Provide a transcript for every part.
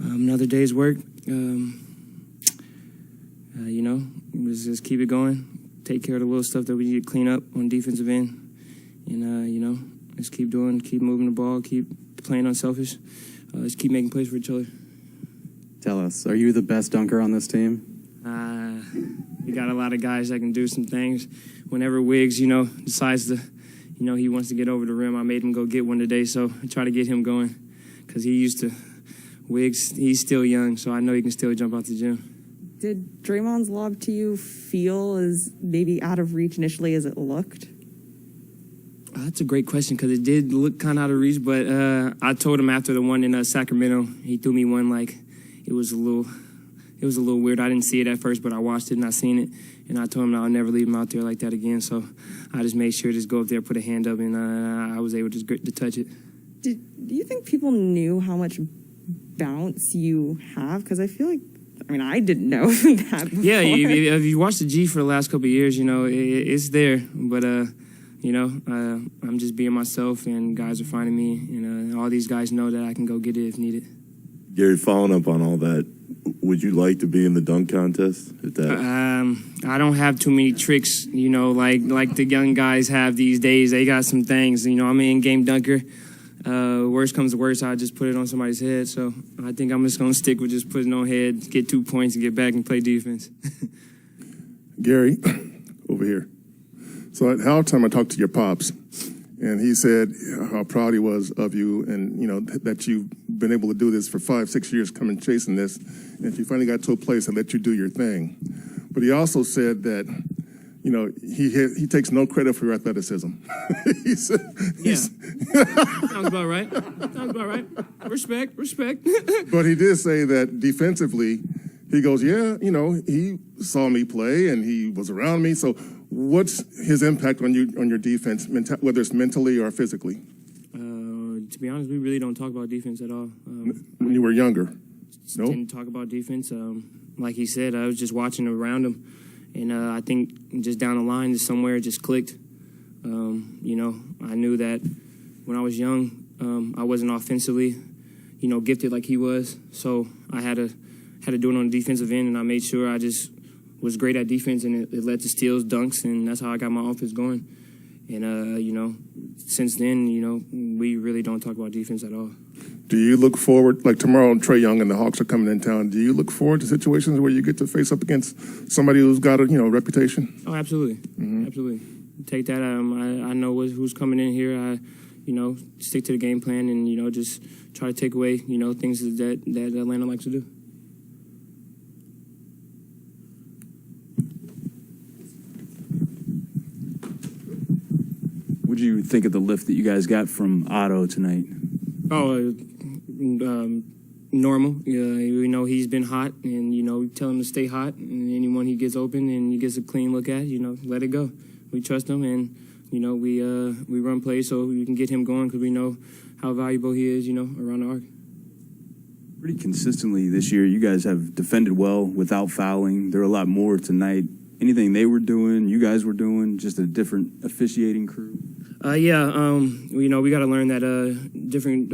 Another day's work. Let's just keep it going. Take care of the little stuff that we need to clean up on defensive end. And, let's keep moving the ball, keep playing unselfish. Let's keep making plays for each other. Tell us, are you the best dunker on this team? We got a lot of guys that can do some things. Whenever Wiggs, decides to, he wants to get over the rim, I made him go get one today, so I try to get him going. Because Wiggs, he's still young, so I know he can still jump out the gym. Did Draymond's lob to you feel as maybe out of reach initially as it looked? That's a great question because it did look kind of out of reach, but I told him after the one in Sacramento, he threw me one like it was a little weird. I didn't see it at first, but I watched it and I seen it, and I told him I'll never leave him out there like that again. So I just made sure to just go up there, put a hand up, and I was able to touch it. Do you think people knew how much bounce you have? Because I feel like, I didn't know that before. Yeah, if you watch the G for the last couple of years, it's there. But, I'm just being myself, and guys are finding me. And all these guys know that I can go get it if needed. Gary, following up on all that, would you like to be in the dunk contest? I don't have too many tricks, like the young guys have these days. They got some things. I'm an in-game dunker. Worst comes to worst, I just put it on somebody's head. So I think I'm just going to stick with just putting it on head, get 2 points, and get back and play defense. Gary, over here. So at halftime, I talked to your pops, and he said how proud he was of you and, that you've been able to do this for 5-6 years, coming chasing this, and you finally got to a place that let you do your thing. But he also said that, he takes no credit for your athleticism. He said, Sounds about right. Respect. But he did say that defensively, he goes, he saw me play and he was around me. So what's his impact on you, on your defense, whether it's mentally or physically? To be honest, we really don't talk about defense at all. When you were younger? No? Didn't talk about defense. Like he said, I was just watching around him. And I think just down the line, just somewhere it just clicked. I knew that when I was young, I wasn't offensively, gifted like he was. So I had to do it on the defensive end, and I made sure I just was great at defense, and it led to steals, dunks, and that's how I got my offense going. And, since then, we really don't talk about defense at all. Do you look forward, like tomorrow, Trae Young and the Hawks are coming in town, do you look forward to situations where you get to face up against somebody who's got a, reputation? Oh, absolutely. Mm-hmm. Absolutely. Take that. I know who's coming in here. I, stick to the game plan and, just try to take away, things that Atlanta likes to do. What did you think of the lift that you guys got from Otto tonight? Oh, normal. He's been hot, and, tell him to stay hot. And anyone he gets open and he gets a clean look at, let it go. We trust him, and, we run plays so we can get him going because we know how valuable he is, around the arc. Pretty consistently this year, you guys have defended well without fouling. There are a lot more tonight. Anything they were doing, you guys were doing, just a different officiating crew? We got to learn that different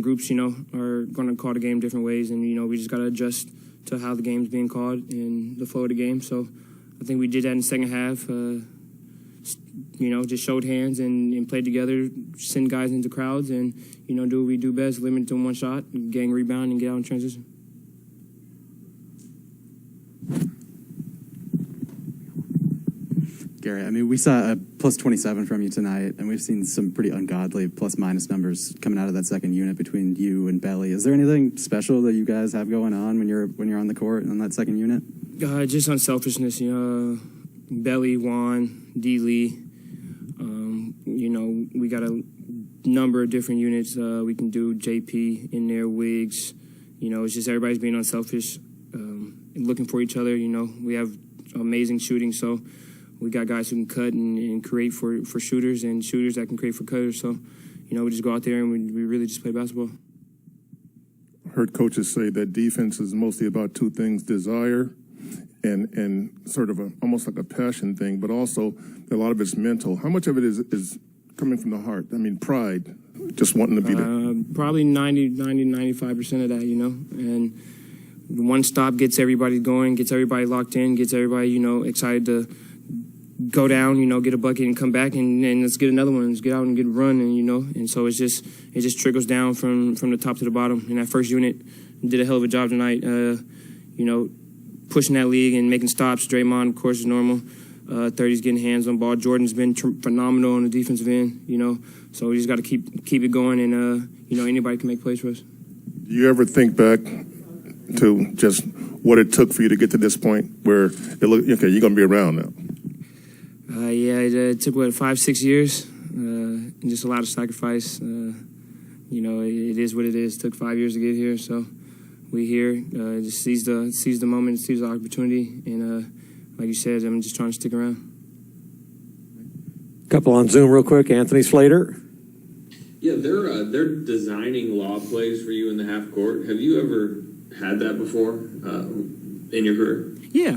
groups, are going to call the game different ways, and we just got to adjust to how the game's being called and the flow of the game. So I think we did that in the second half. Just showed hands and played together, send guys into crowds, and do what we do best: limit it to one shot, gang rebound, and get out in transition. Gary, we saw a plus 27 from you tonight, and we've seen some pretty ungodly plus-minus numbers coming out of that second unit between you and Belly. Is there anything special that you guys have going on when you're on the court on that second unit? Just unselfishness, Belly, Juan, D. Lee. We got a number of different units. We can do JP in there, Wiggs. It's just everybody's being unselfish, and looking for each other. We have amazing shooting, so we got guys who can cut and create for shooters, and shooters that can create for cutters. So, we just go out there and we really just play basketball. I heard coaches say that defense is mostly about two things: desire and sort of almost like a passion thing, but also a lot of it's mental. How much of it is coming from the heart? Pride. just wanting to be there? Probably 95% of that, you know. And one stop gets everybody going, gets everybody locked in, gets everybody, you know, excited to go down, you know, get a bucket and come back and let's get another one. Let's get out and get a run, and, you know. And so it just trickles down from the top to the bottom. And that first unit did a hell of a job tonight, you know, pushing that league and making stops. Draymond, of course, is normal. 30's getting hands on ball. Jordan's been phenomenal on the defensive end, you know. So we just got to keep it going, and, you know, anybody can make plays for us. Do you ever think back to just what it took for you to get to this point where it look, okay, you're going to be around now? Yeah, it took, 5-6 years, and just a lot of sacrifice. You know, it is what it is. It took 5 years to get here, so we here. Just seize the moment, seize the opportunity, and like you said, I'm just trying to stick around. Couple on Zoom real quick. Anthony Slater. Yeah, they're designing lob plays for you in the half court. Have you ever had that before in your career? Yeah,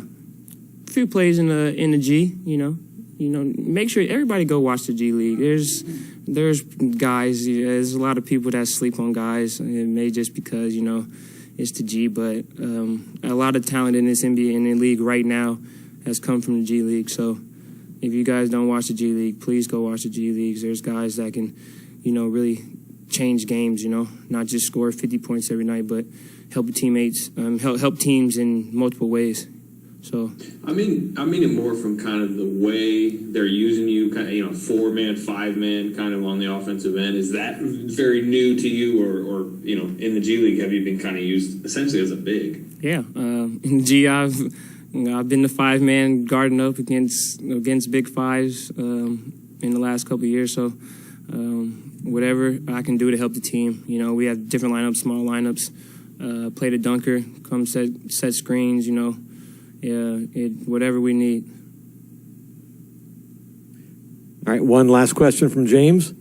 a few plays in the G. You know, make sure everybody go watch the G League. There's guys. There's a lot of people that sleep on guys. It may just because, you know, it's the G, but a lot of talent in this NBA in the league right now has come from the G League. So if you guys don't watch the G League, please go watch the G Leagues. There's guys that can, you know, really change games, you know, not just score 50 points every night, but help the teammates, help teams in multiple ways. So I mean it more from kind of the way they're using you, kind of, you know, 4-man, 5-man, kind of on the offensive end. Is that very new to you, or you know, in the G League, have you been kind of used essentially as a big? Yeah, in the G, I've been the 5-man guarding up against big fives in the last couple of years. So whatever I can do to help the team. You know, we have different lineups, small lineups. Play the dunker, come set screens. You know. Yeah, whatever we need. All right, one last question from James.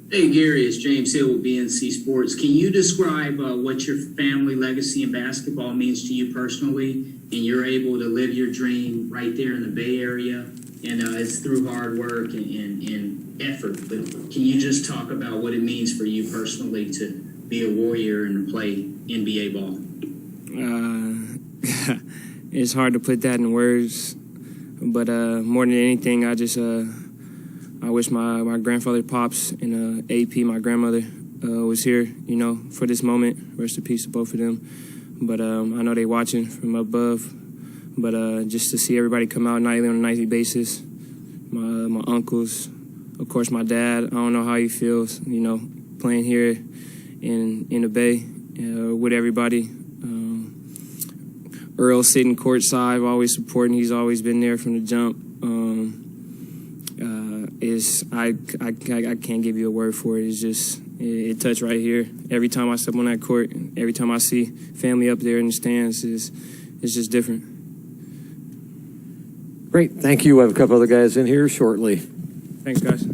Hey, Gary, it's James Hill with BNC Sports. Can you describe what your family legacy in basketball means to you personally, and you're able to live your dream right there in the Bay Area, and it's through hard work and effort, but can you just talk about what it means for you personally to be a Warrior and to play NBA ball? It's hard to put that in words, but more than anything, I wish my grandfather, Pops, and AP, my grandmother, was here, you know, for this moment. Rest in peace to both of them. But I know they watching from above. But just to see everybody come out nightly on a nightly basis, my uncles, of course my dad. I don't know how he feels, you know, playing here in the Bay with everybody. Earl sitting courtside, always supporting. He's always been there from the jump. I can't give you a word for it. It's just it touched right here. Every time I step on that court, every time I see family up there in the stands, it's just different. Great, thank you. I have a couple other guys in here shortly. Thanks, guys.